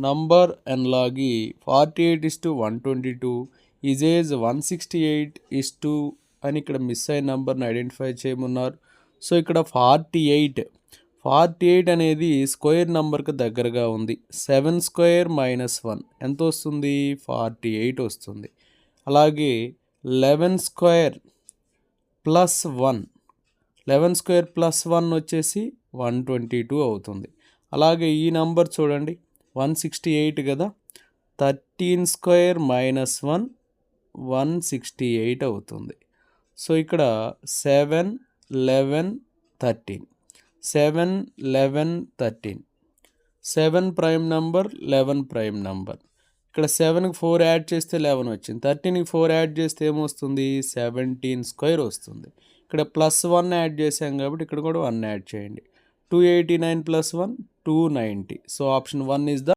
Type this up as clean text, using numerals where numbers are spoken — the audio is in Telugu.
number analogy 48:122 is as 168 అని ఇక్కడ మిస్ అయిన నంబర్ని ఐడెంటిఫై చేయమన్నారు. సో ఇక్కడ 48 అనేది స్క్వేర్ నంబర్కి దగ్గరగా ఉంది. 7 స్క్వేర్ మైనస్ 1 ఎంత వస్తుంది? 48 వస్తుంది. అలాగే 11 స్క్వేర్ ప్లస్ 1 11 స్క్వేర్ ప్లస్ 1 వచ్చేసి 122 అవుతుంది. అలాగే ఈ నంబర్ చూడండి 168 కదా, 13 స్క్వేర్ మైనస్ 1 168 అవుతుంది. సో ఇక్కడ 7 11 13 7 11 13 7 ప్రైమ్ నంబర్ 11 ప్రైమ్ నంబర్. ఇక్కడ 7కి 4 యాడ్ చేస్తే 11 వచ్చింది. 13కి 4 యాడ్ చేస్తే ఏమొస్తుంది? 17 స్క్వేర్ వస్తుంది. ఇక్కడ ప్లస్ 1 యాడ్ చేసాం కాబట్టి ఇక్కడ కూడా 1 యాడ్ చేయండి. 289 plus 1 290. So option 1 is the